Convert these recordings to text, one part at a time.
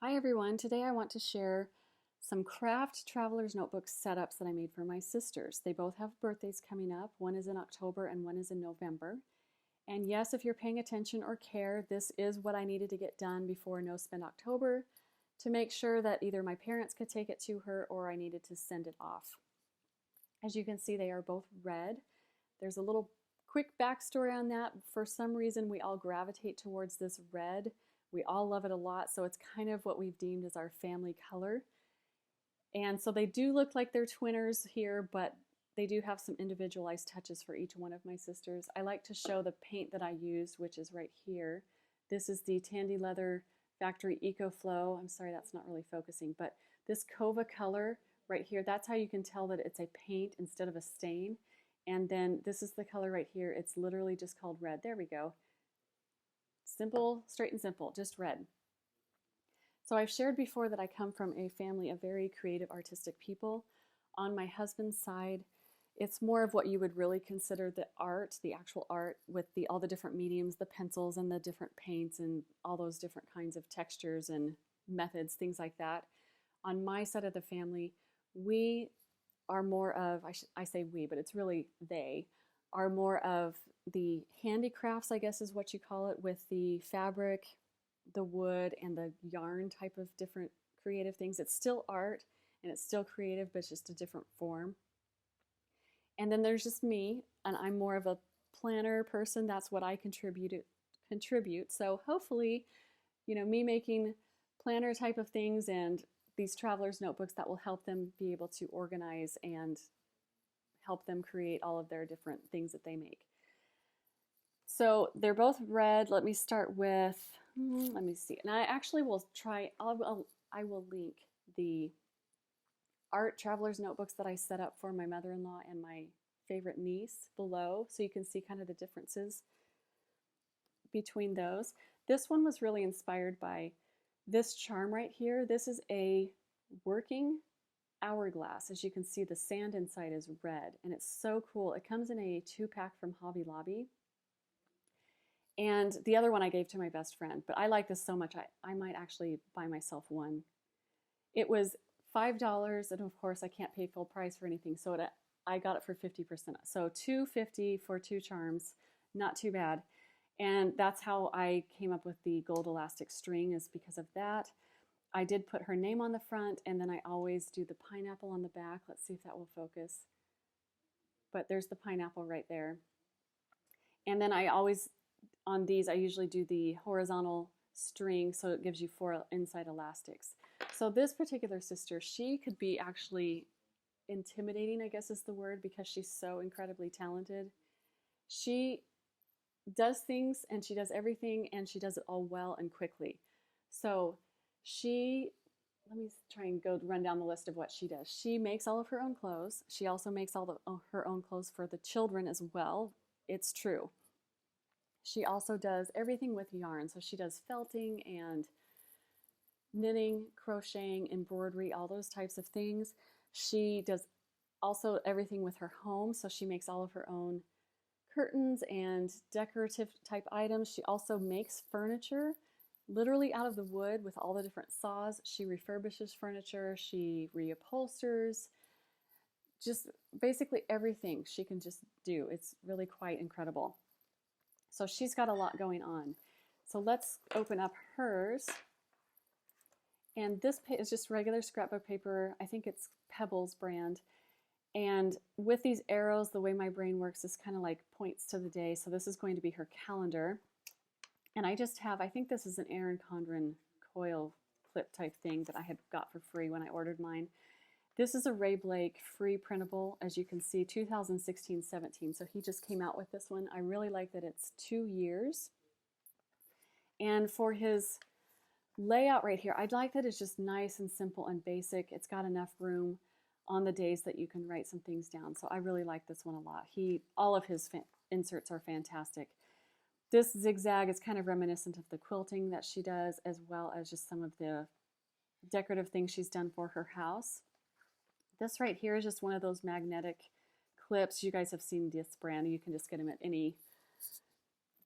Hi everyone, today I want to share some craft traveler's notebook setups that I made for my sisters. They both have birthdays coming up. One is in October and one is in November. And yes, if you're paying attention or care, this is what I needed to get done before No Spend October to make sure that either my parents could take it to her or I needed to send it off. As you can see, they are both red. There's a little quick backstory on that. For some reason, we all gravitate towards this red. We all love it a lot, so it's kind of what we've deemed as our family color. And so they do look like they're twinners here, but they do have some individualized touches for each one of my sisters. I like to show the paint that I used, which is right here. This is the Tandy Leather Factory EcoFlow. I'm sorry, that's not really focusing, but this Cova color right here, that's how you can tell that it's a paint instead of a stain. And then this is the color right here. It's literally just called red. There we go. Simple, straight and simple, just red. So I've shared before that I come from a family of very creative, artistic people. On my husband's side, it's more of what you would really consider the art, the actual art with all the different mediums, the pencils and the different paints and all those different kinds of textures and methods, things like that. On my side of the family, we are more of, I say we, but it's really they, are more of the handicrafts, I guess is what you call it, with the fabric, the wood, and the yarn type of different creative things. It's still art and it's still creative, but it's just a different form. And then there's just me, and I'm more of a planner person. That's what I contribute. So hopefully, me making planner type of things and these traveler's notebooks that will help them be able to organize and help them create all of their different things that they make. So they're both red. Let me start with, let me see. And I actually will try, I will link the art traveler's notebooks that I set up for my mother-in-law and my favorite niece below, so you can see kind of the differences between those. This one was really inspired by this charm right here. This is a working hourglass. As you can see, the sand inside is red, and it's so cool. It comes in a 2-pack from Hobby Lobby. And the other one I gave to my best friend, but I like this so much, I might actually buy myself one. It was $5, and of course I can't pay full price for anything, so I got it for 50%. So $2.50 for 2 charms, not too bad. And that's how I came up with the gold elastic string, is because of that. I did put her name on the front, and then I always do the pineapple on the back. Let's see if that will focus. But there's the pineapple right there. And then I always, on these, I usually do the horizontal string, so it gives you 4 inside elastics. So this particular sister, she could be actually intimidating, I guess is the word, because she's so incredibly talented. She does things and she does everything, and she does it all well and quickly. So let me try and run down the list of what she does. She makes all of her own clothes. She also makes her own clothes for the children as well. It's true. She also does everything with yarn. So she does felting and knitting, crocheting, embroidery, all those types of things. She does also everything with her home. So she makes all of her own curtains and decorative type items. She also makes furniture literally out of the wood with all the different saws. She refurbishes furniture. She reupholsters. Just basically everything she can just do. It's really quite incredible. So she's got a lot going on. So let's open up hers. And this is just regular scrapbook paper. I think it's Pebbles brand. And with these arrows, the way my brain works is kind of like points to the day. So this is going to be her calendar. And I just have, I think this is an Erin Condren coil clip type thing that I had got for free when I ordered mine. This is a Ray Blake free printable, as you can see, 2016-17. So he just came out with this one. I really like that it's 2 years. And for his layout right here, I'd like that it's just nice and simple and basic. It's got enough room on the days that you can write some things down. So I really like this one a lot. All of his inserts are fantastic. This zigzag is kind of reminiscent of the quilting that she does, as well as just some of the decorative things she's done for her house. This right here is just one of those magnetic clips. You guys have seen this brand. You can just get them at any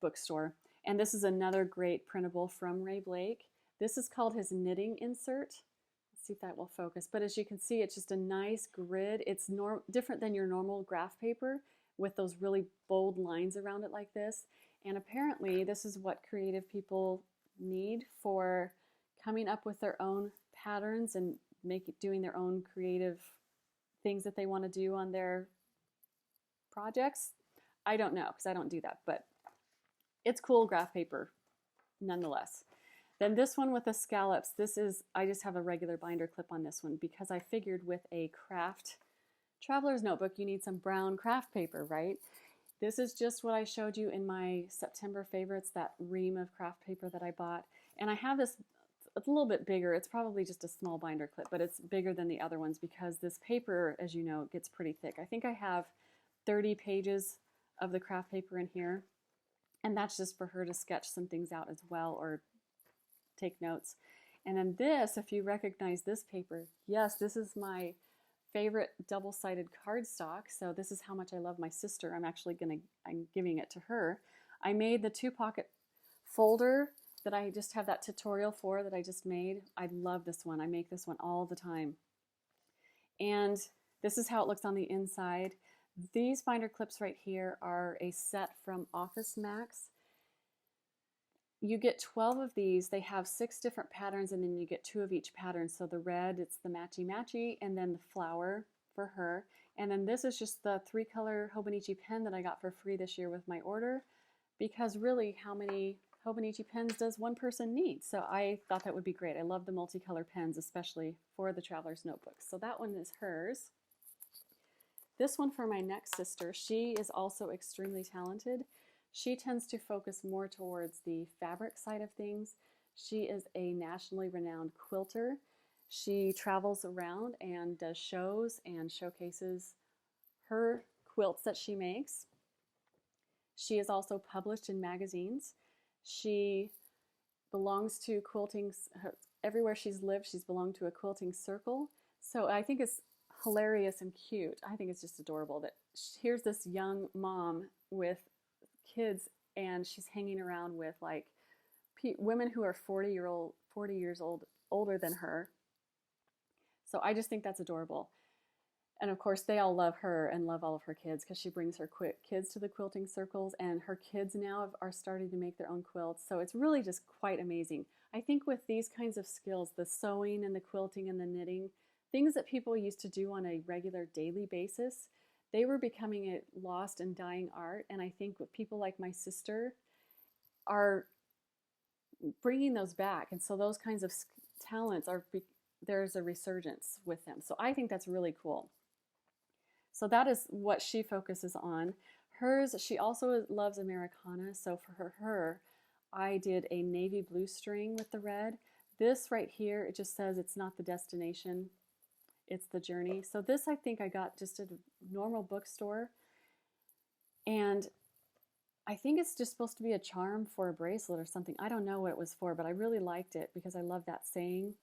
bookstore. And this is another great printable from Ray Blake. This is called his knitting insert. Let's see if that will focus. But as you can see, it's just a nice grid. It's different than your normal graph paper with those really bold lines around it like this. And apparently this is what creative people need for coming up with their own patterns and doing their own creative things that they want to do on their projects. I don't know because I don't do that, but it's cool graph paper nonetheless. Then this one with the scallops, this is, I just have a regular binder clip on this one because I figured with a craft traveler's notebook, you need some brown craft paper, right? This is just what I showed you in my September favorites, that ream of craft paper that I bought. And I have this, it's a little bit bigger. It's probably just a small binder clip, but it's bigger than the other ones because this paper, as you know, gets pretty thick. I think I have 30 pages of the craft paper in here. And that's just for her to sketch some things out as well or take notes. And then this, if you recognize this paper, yes, this is my favorite double-sided cardstock. So this is how much I love my sister. I'm giving it to her. I made the 2-pocket folder that I just have that tutorial for that I just made. I love this one. I make this one all the time. And this is how it looks on the inside. These binder clips right here are a set from Office Max. You get 12 of these. They have 6 different patterns, and then you get 2 of each pattern. So the red, it's the matchy-matchy, and then the flower for her. And then this is just the 3-color Hobonichi pen that I got for free this year with my order, because really, how many Hobonichi pens does one person need? So I thought that would be great. I love the multicolor pens, especially for the Traveler's Notebooks. So that one is hers. This one for my next sister, she is also extremely talented. She tends to focus more towards the fabric side of things. She is a nationally renowned quilter. She travels around and does shows and showcases her quilts that she makes. She is also published in magazines. She belongs to quilting, everywhere she's lived, she's belonged to a quilting circle. So I think it's hilarious and cute. I think it's just adorable that here's this young mom with kids and she's hanging around with like women who are 40 years old older than her. So I just think that's adorable. And of course they all love her and love all of her kids because she brings her kids to the quilting circles, and her kids now are starting to make their own quilts. So it's really just quite amazing. I think with these kinds of skills, the sewing and the quilting and the knitting, things that people used to do on a regular daily basis, they were becoming a lost and dying art. And I think with people like my sister are bringing those back. And so those kinds of talents there's a resurgence with them. So I think that's really cool. So that is what she focuses on. Hers, she also loves Americana. So for her, I did a navy blue string with the red. This right here, it just says it's not the destination, it's the journey. So this I think I got just at a normal bookstore. And I think it's just supposed to be a charm for a bracelet or something. I don't know what it was for, but I really liked it because I love that saying.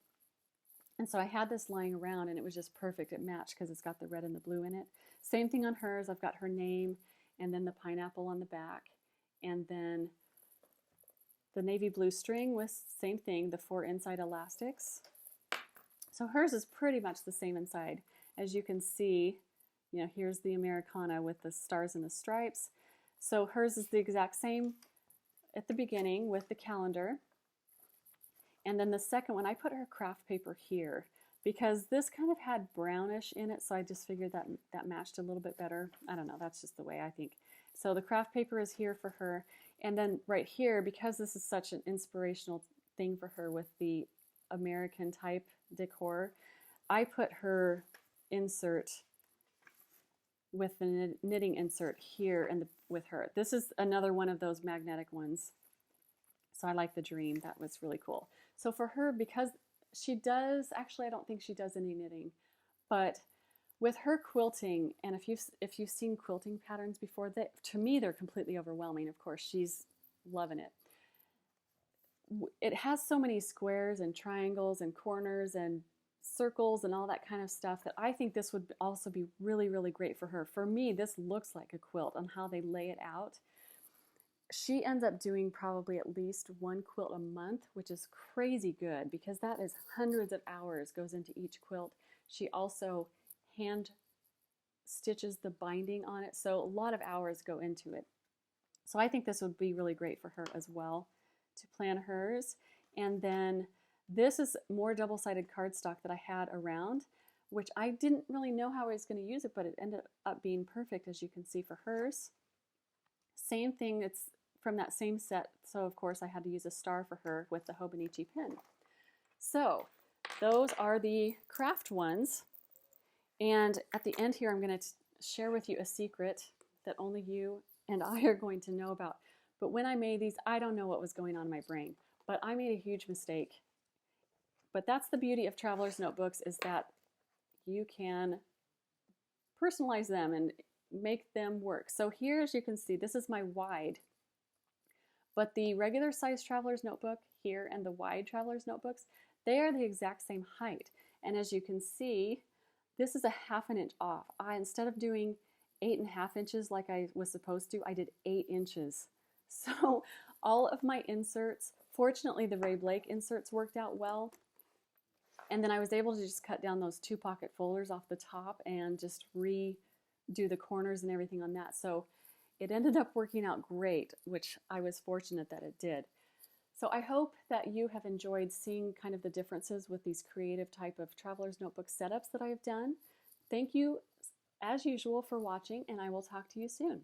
And so I had this lying around and it was just perfect. It matched because it's got the red and the blue in it. Same thing on hers. I've got her name and then the pineapple on the back. And then the navy blue string with same thing, the 4 inside elastics. So hers is pretty much the same inside. As you can see, you know, here's the Americana with the stars and the stripes. So hers is the exact same at the beginning with the calendar. And then the second one, I put her craft paper here because this kind of had brownish in it, so I just figured that matched a little bit better. I don't know, that's just the way I think. So the craft paper is here for her. And then right here, because this is such an inspirational thing for her with the American type decor, I put her insert with the knitting insert here with her. This is another one of those magnetic ones. So I like the dream. That was really cool. So for her, because she does, actually I don't think she does any knitting, but with her quilting, and if you've seen quilting patterns before, to me they're completely overwhelming. Of course, she's loving it. It has so many squares and triangles and corners and circles and all that kind of stuff that I think this would also be really, really great for her. For me, this looks like a quilt on how they lay it out. she ends up doing probably at least one quilt a month, which is crazy good because that is hundreds of hours goes into each quilt. She also hand stitches the binding on it, so a lot of hours go into it. So I think this would be really great for her as well to plan hers. And then this is more double-sided cardstock that I had around, which I didn't really know how I was going to use it, but it ended up being perfect, as you can see, for hers. Same thing, it's from that same set, so of course I had to use a star for her with the Hobonichi pin. So those are the craft ones. And at the end here, I'm going to share with you a secret that only you and I are going to know about. But when I made these, I don't know what was going on in my brain, but I made a huge mistake. But that's the beauty of Traveler's Notebooks, is that you can personalize them and make them work. So here, as you can see, this is my wide, but the regular size Traveler's Notebook here and the wide Traveler's Notebooks, they are the exact same height. And as you can see, this is a 1/2 inch off. Instead of doing 8.5 inches like I was supposed to, I did 8 inches. So all of my inserts, fortunately the Ray Blake inserts worked out well. And then I was able to just cut down those 2 pocket folders off the top and just redo the corners and everything on that. So it ended up working out great, which I was fortunate that it did. So I hope that you have enjoyed seeing kind of the differences with these creative type of Traveler's Notebook setups that I have done. Thank you, as usual, for watching, and I will talk to you soon.